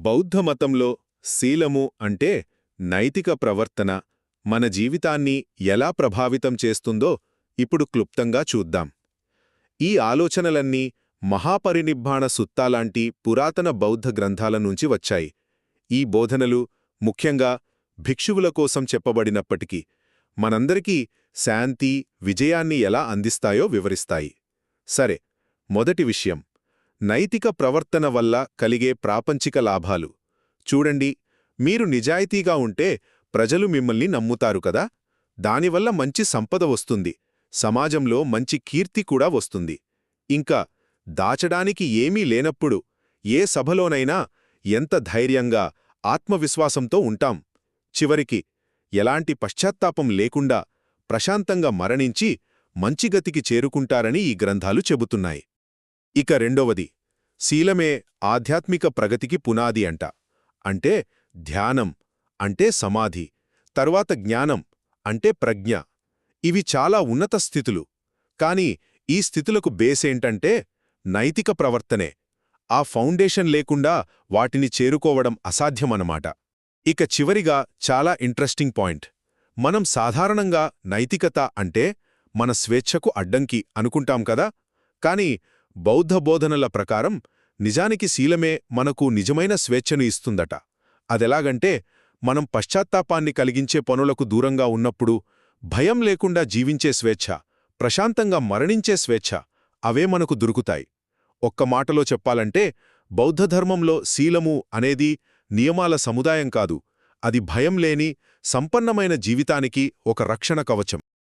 బౌద్ధమతంలో శీలము అంటే నైతిక ప్రవర్తన మన జీవితాన్ని ఎలా ప్రభావితం చేస్తుందో ఇప్పుడు క్లుప్తంగా చూద్దాం. ఈ ఆలోచనలన్నీ మహాపరినిబ్బాణ సుత్తాలాంటి పురాతన బౌద్ధ గ్రంథాల నుంచి వచ్చాయి. ఈ బోధనలు ముఖ్యంగా భిక్షువుల కోసం చెప్పబడినప్పటికీ మనందరికీ శాంతి, విజయాన్ని ఎలా అందిస్తాయో వివరిస్తాయి. సరే, మొదటి విషయం నైతిక ప్రవర్తన వల్ల కలిగే ప్రాపంచిక లాభాలు. చూడండి, మీరు నిజాయితీగా ఉంటే ప్రజలు మిమ్మల్ని నమ్ముతారు కదా. దానివల్ల మంచి సంపద వస్తుంది, సమాజంలో మంచి కీర్తి కూడా వస్తుంది. ఇంకా దాచడానికి ఏమీ లేనప్పుడు ఏ సభలోనైనా ఎంత ధైర్యంగా, ఆత్మవిశ్వాసంతో ఉంటాం. చివరికి ఎలాంటి పశ్చాత్తాపం లేకుండా ప్రశాంతంగా మరణించి మంచిగతికి చేరుకుంటారని ఈ గ్రంథాలు చెబుతున్నాయి. ఇక రెండవది, శీలమే ఆధ్యాత్మిక ప్రగతికి పునాది అంట. అంటే ధ్యానం, అంటే సమాధి, తరువాత జ్ఞానం, అంటే ప్రజ్ఞ. ఇవి చాలా ఉన్నత స్థితులు. కాని ఈ స్థితులకు బేసేంటంటే నైతిక ప్రవర్తనే. ఆ ఫౌండేషన్ లేకుండా వాటిని చేరుకోవడం అసాధ్యమన్నమాట. ఇక చివరిగా చాలా ఇంట్రెస్టింగ్ పాయింట్. మనం సాధారణంగా నైతికత అంటే మన స్వేచ్ఛకు అడ్డంకి అనుకుంటాం కదా. కాని బౌద్ధ బోధనల ప్రకారం నిజానికి శీలమే మనకు నిజమైన స్వేచ్ఛను ఇస్తుందట. అదెలాగంటే మనం పశ్చాత్తాపాన్ని కలిగించే పనులకు దూరంగా ఉన్నప్పుడు భయం లేకుండా జీవించే స్వేచ్ఛ, ప్రశాంతంగా మరణించే స్వేచ్ఛ, అవే మనకు దొరుకుతాయి. ఒక్క మాటలో చెప్పాలంటే బౌద్ధధర్మంలో శీలము అనేది నియమాల సముదాయం కాదు, అది భయం లేని సంపన్నమైన జీవితానికి ఒక రక్షణ కవచం.